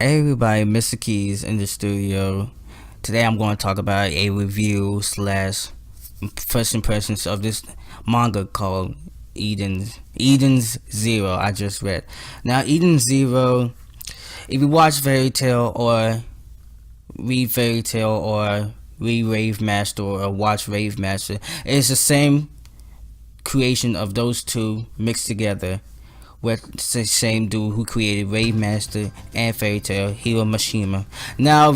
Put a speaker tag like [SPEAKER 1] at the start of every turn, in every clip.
[SPEAKER 1] Hey everybody, Mr. Keys in the studio. Today I'm going to talk about a review slash first impressions of this manga called Eden's Zero. I just read. Now Eden's Zero, if you watch Fairy Tail or read Fairy Tail or read Rave Master or watch Rave Master, it's the same creation of those two mixed together with the same dude who created Rave Master and Fairy Tail, Hiro Mashima. Now,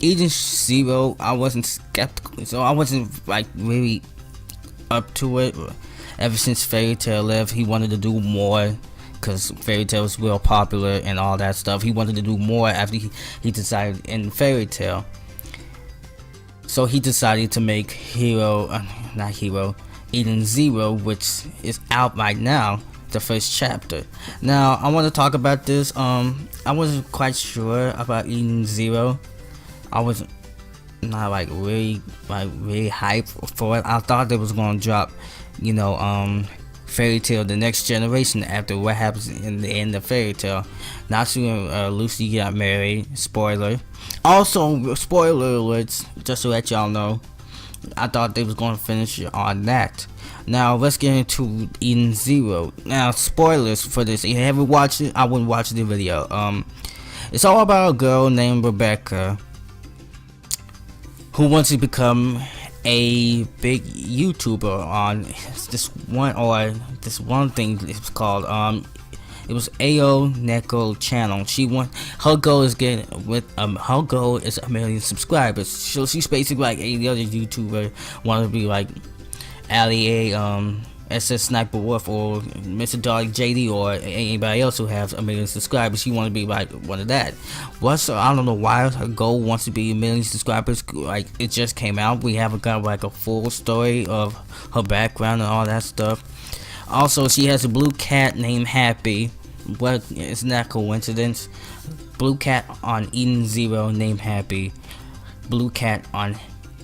[SPEAKER 1] Eden Zero, I wasn't skeptical, so I wasn't like really up to it. Ever since Fairy Tail left, he wanted to do more because Fairy Tail was real popular and all that stuff. He wanted to do more after he decided in Fairy Tail. So he decided to make Eden Zero, which is out right now. The first chapter. Now I want to talk about this. I wasn't quite sure about Eden Zero. I was not really hyped for it. I thought they was gonna drop, Fairy Tail the next generation after what happens in the end of Fairy Tail. Not soon Lucy got married. Spoiler. Also, spoiler alerts, just to let y'all know. I thought they was gonna finish on that. Now let's get into Eden Zero. Now spoilers for this. If you haven't watched it, I wouldn't watch the video. It's all about a girl named Rebecca who wants to become a big YouTuber on this one thing it's called it was AO Neko channel. Her goal is her goal is 1 million subscribers. So she's basically like any other YouTuber want to be like Ali SS Sniper Wolf or Mr. Dog JD or anybody else who has 1 million subscribers. She want to be like one of that. I don't know why her goal wants to be 1 million subscribers. Like, it just came out. We haven't got like a full story of her background and all that stuff. Also, she has a blue cat named Happy. What, isn't that coincidence? Blue cat on Eden Zero named Happy. Blue cat on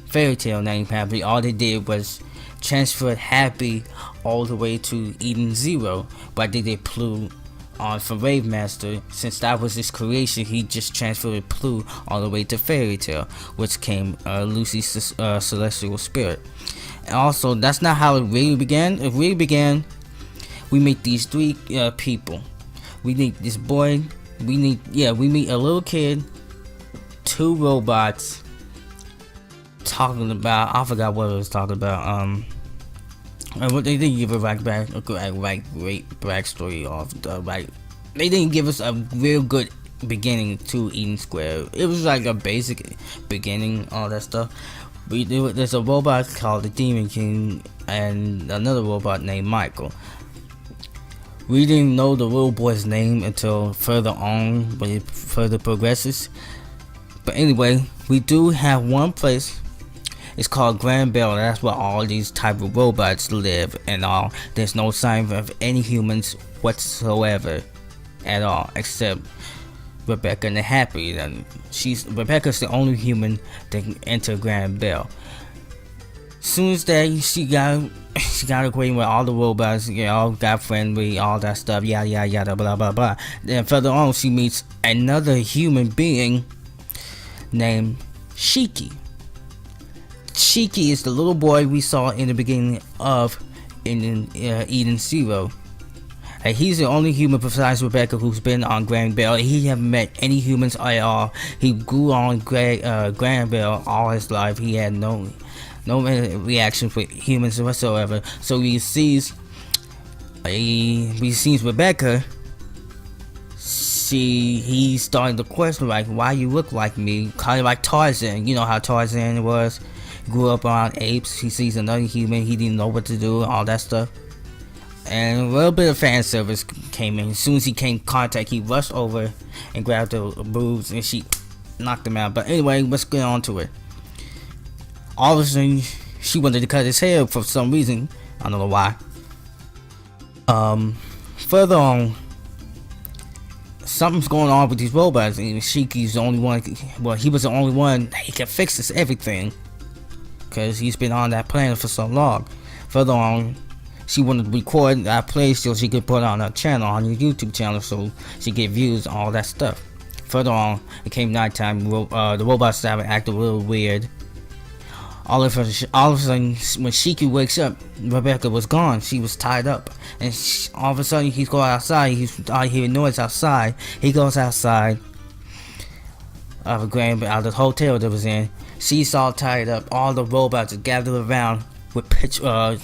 [SPEAKER 1] Fairy Tail named Happy. All they did was transferred Happy all the way to Eden Zero, but they did Blue on for Rave Master. Since that was his creation, he just transferred Blue all the way to Fairy Tail, which came Lucy's celestial spirit. And also, that's not how it really began. It really began, we meet these three people. We meet this boy. We meet a little kid, two robots. Talking about, I forgot what it was talking about. What they didn't give a great backstory of the they didn't give us a real good beginning to Eden Square. It was like a basic beginning, all that stuff. There's a robot called the Demon King and another robot named Michael. We didn't know the little boy's name until further on, when it further progresses. But anyway, we do have one place. It's called Grand Bell. That's where all these type of robots live and all. There's no sign of any humans whatsoever at all, except Rebecca and Happy. And Rebecca's the only human that can enter Grand Bell. Soon as that, she got acquainted with all the robots, all got friendly, all that stuff, yada yada yada, blah blah blah. Then further on, she meets another human being named Shiki. Shiki is the little boy we saw in the beginning of Eden Zero. And he's the only human besides Rebecca who's been on Grand Bell. He haven't met any humans at all. He grew on Grand Bell all his life. He had no reaction for humans whatsoever. So he sees Rebecca. He's starting to question like, why you look like me? Kind of like Tarzan. You know how Tarzan was. Grew up on apes. He sees another human. He didn't know what to do. All that stuff. And a little bit of fan service came in. As soon as he came in contact, he rushed over and grabbed her boobs and she knocked him out. But anyway, let's get on to it. All of a sudden, she wanted to cut his hair for some reason. I don't know why. Further on, something's going on with these robots, and Shiki's the only one. Well, he was the only one that can fix this everything, because he's been on that planet for so long. Further on, she wanted to record that play so she could put it on her channel, on her YouTube channel, so she get views, all that stuff. Further on, it came nighttime. The robots started acting a little weird. All of a sudden, when Shiki wakes up, Rebecca was gone. She was tied up, and all of a sudden, he's going outside. I hear noise outside. He goes outside of out of the hotel that was in. She's all tied up. All the robots are gathered around with what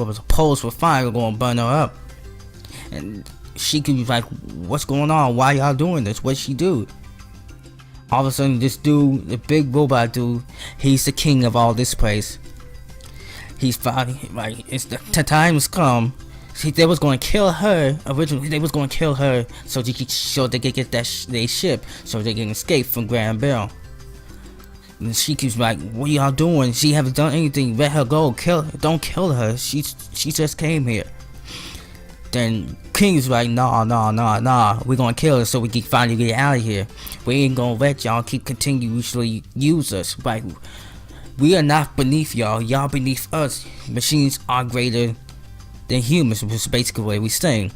[SPEAKER 1] was a poles with fire going to burn her up. And Shiki was like, "What's going on? Why y'all doing this? What'd she do?" All of a sudden, this dude, the big robot dude, he's the king of all this place. He's finally, like, it's the time has come. See, they was going to kill her. Originally, they was going to kill her so they could get their ship so they can escape from Grand Bell. And she keeps like, "What y'all doing? She haven't done anything. Let her go. Don't kill her. She just came here." Then King's like, nah, we're gonna kill her so we can finally get out of here. We ain't gonna let y'all keep continuously use us. Like, we are not beneath y'all beneath us. Machines are greater than humans, which is basically what we saying.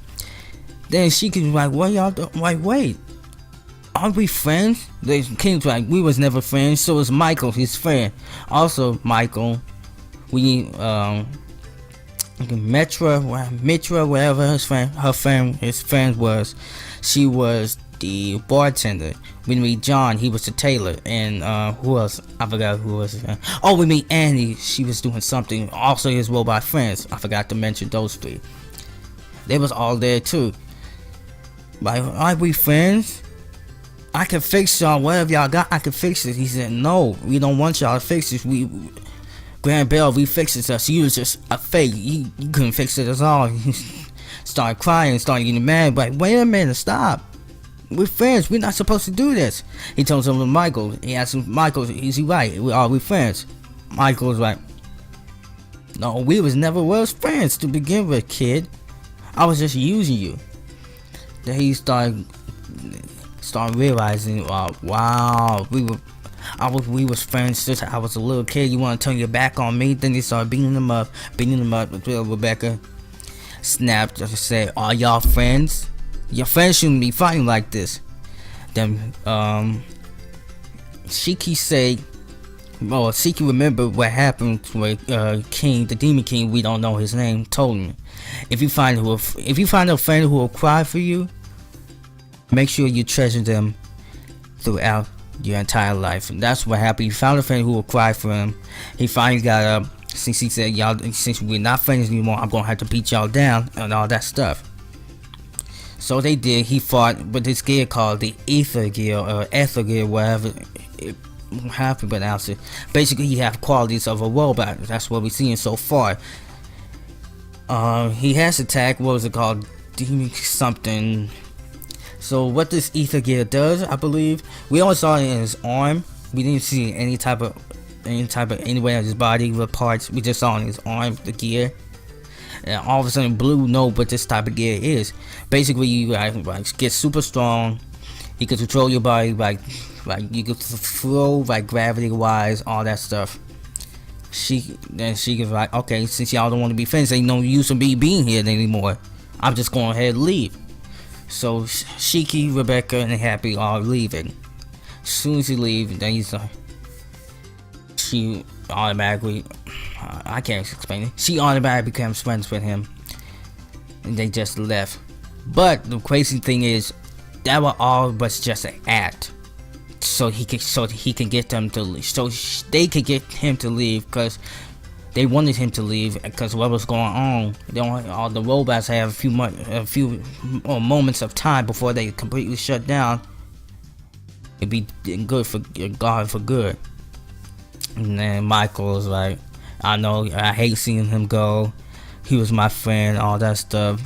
[SPEAKER 1] Then she can like, "What y'all do?" Like, wait, aren't we friends? The King's like, "We was never friends, so is Michael, his friend." Also, Michael, Mitra, whatever his friend was, she was the bartender. We meet John, he was the tailor, and who else? I forgot who was. Oh, we meet Annie, she was doing something. Also, his robot friends. I forgot to mention those three. They was all there too. Like, aren't we friends? I can fix y'all. Whatever y'all got, I can fix it. He said, "No, we don't want y'all to fix this. Grand Bell refixes us. You was just a fake. You couldn't fix it at all." He started crying, started getting mad. Like, wait a minute, stop. We're friends. We're not supposed to do this. He told him to Michael. He asked him, "Michael, is he right? Are we friends?" Michael was like, "No, we never was friends to begin with, kid. I was just using you." Then he started realizing, wow, we was friends since I was a little kid. You want to turn your back on me? Then they started beating him up until Rebecca snapped and said, "Are y'all friends? Your friends shouldn't be fighting like this." Then Shiki remembered what happened to King, the Demon King. We don't know his name. Told him, if you find a friend who will cry for you, make sure you treasure them throughout your entire life. And that's what happened. He found a friend who would cry for him. He finally got up. Since he said, since we're not friends anymore, I'm gonna have to beat y'all down and all that stuff. So they did. He fought with this gear called the Ether Gear or Ether Gear, whatever how to pronounce it. Basically, he have qualities of a robot. That's what we're seeing so far. He has attack. What was it called? Demon something. So what this Ether Gear does, I believe, we only saw it in his arm. We didn't see any type of anywhere of his body with parts. We just saw in his arm the gear. And all of a sudden, Blue know what this type of gear is. Basically, you get super strong. You can control your body like you can flow like gravity wise, all that stuff. She was like, "Okay, since y'all don't want to be friends, ain't no use of me being here anymore. I'm just going ahead and leave." So Shiki, Rebecca, and Happy are leaving. As soon as he leaves, then he's like, she automatically, I can't explain it. She automatically becomes friends with him, and they just left. But the crazy thing is, that was all but just an act, so he can get them to leave. So they could get him to leave because they wanted him to leave because what was going on. All the robots have a few moments of time before they completely shut down. It'd be good for God for good. And then Michael was like, "I know, I hate seeing him go. He was my friend, all that stuff.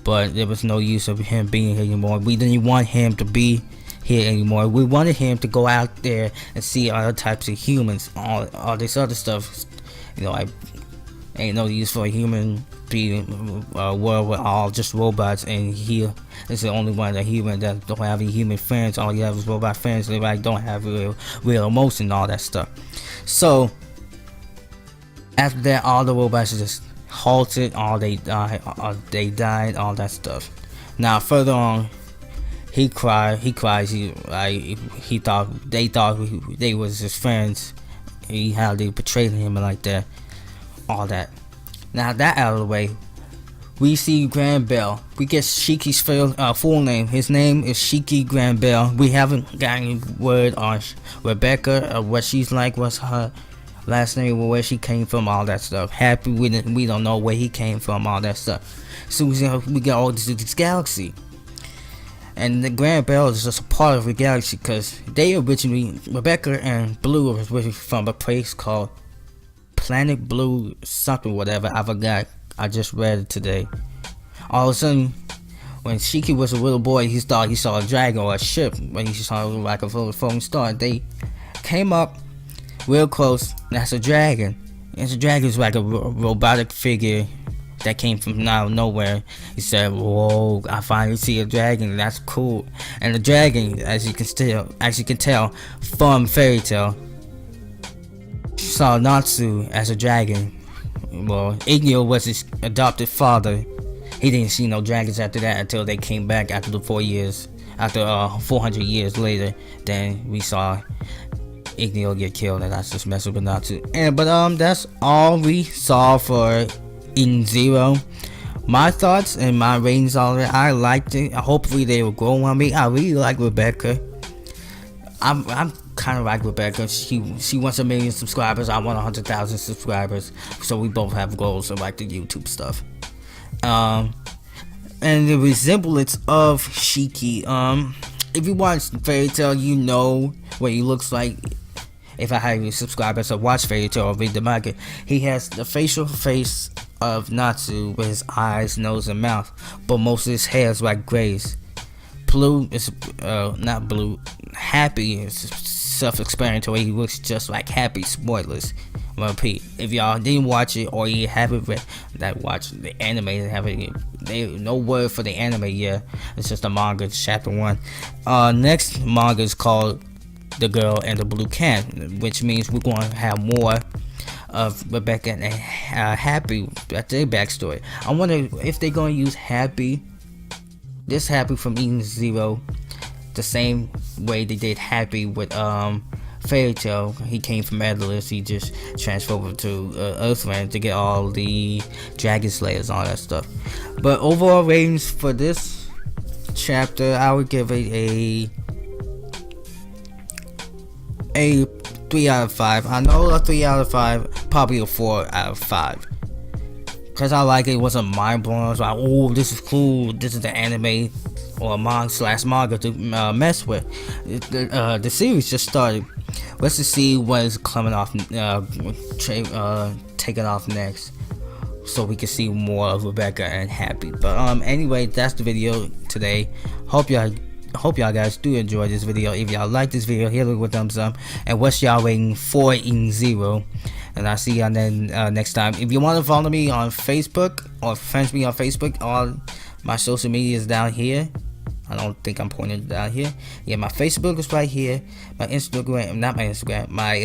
[SPEAKER 1] But there was no use of him being here anymore. We didn't want him to be here anymore. We wanted him to go out there and see other types of humans, all this other stuff. Ain't no use for a human being a world with all just robots, and he is the only one that don't have any human friends. All you have is robot friends. They don't have real emotion and all that stuff." So after that, all the robots just halted. They died, all that stuff. Now further on, He cried. He cries. He thought they was his friends. How they betrayed him and like that. All that. Now that out of the way, we see Grand Bell. We get Shiki's full name. His name is Shiki Grand Bell. We haven't gotten word on Rebecca, what she's like, what's her last name, where she came from, all that stuff. Happy, we don't know where he came from, all that stuff. So we get all this galaxy. And the Grand Bell is just a part of the galaxy because Rebecca and Blue was originally from a place called Planet Blue something, whatever, I forgot. I just read it today. All of a sudden, when Shiki was a little boy, he thought he saw a dragon or a ship. When he saw like a falling star, they came up real close. That's a dragon. And the dragon is like a robotic figure that came from nowhere. He said, "Whoa! I finally see a dragon. That's cool." And the dragon, as you can tell, from Fairy Tail, saw Natsu as a dragon. Well, Igyo was his adopted father. He didn't see no dragons after that until they came back after the 4 years. After 400 years later, then we saw Igyo get killed, and that's just messing with Natsu. But that's all we saw for Eden Zero. My thoughts and my ratings on it. I liked it. Hopefully they will grow on me. I really like Rebecca. I'm kind of like Rebecca. She wants 1 million subscribers. I want 100,000 subscribers. So we both have goals of like the YouTube stuff. And the resemblance of Shiki. If you watch Fairy Tail, you know what he looks like. If I had any subscribers to watch Fairy Tail or read the manga, he has the facial face of Natsu with his eyes, nose, and mouth, but most of his hair is like grays. Blue is not Blue. Happy is self-explanatory. He looks just like Happy. Spoilers. I'm repeat. If y'all didn't watch it or you haven't read that, watch the anime. They no word for the anime yet. It's just a manga. It's chapter 1. Next manga is called The Girl and the Blue Can, which means we're going to have more of Rebecca and Happy. That's their backstory. I wonder if they're going to use Happy from Eden Zero the same way they did Happy with Fairy Tail. He came from Atlas. He just transferred over to Earthland to get all the Dragon Slayers, all that stuff. But overall ratings for this chapter, I would give it a 3 out of 5. I know a 3 out of 5, probably a 4 out of 5. Cause I like it. It wasn't mind blowing. I was like, oh, this is cool. This is the anime or manga to mess with. The series just started. Let's just see what is coming off, taking off next, so we can see more of Rebecca and Happy. But anyway, that's the video today. Hope y'all guys do enjoy this video. If y'all like this video, hit it with a thumbs up. And what's y'all rating for Eden Zero? And I'll see y'all then next time. If you want to follow me on Facebook or friends me on Facebook, all my social media is down here. I don't think I'm pointing it down here. Yeah, my Facebook is right here. My Instagram, not my Instagram, my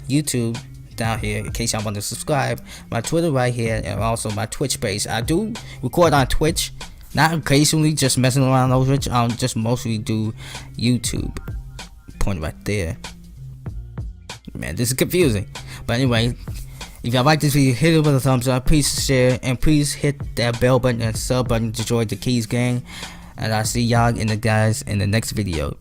[SPEAKER 1] YouTube down here in case y'all want to subscribe. My Twitter right here, and also my Twitch page. I do record on Twitch. Not occasionally, just messing around over it. Just mostly do YouTube. Point right there. Man, this is confusing. But anyway, if y'all like this video, hit it with a thumbs up. Please share, and please hit that bell button and sub button to join the Keys gang. And I'll see y'all in the next video.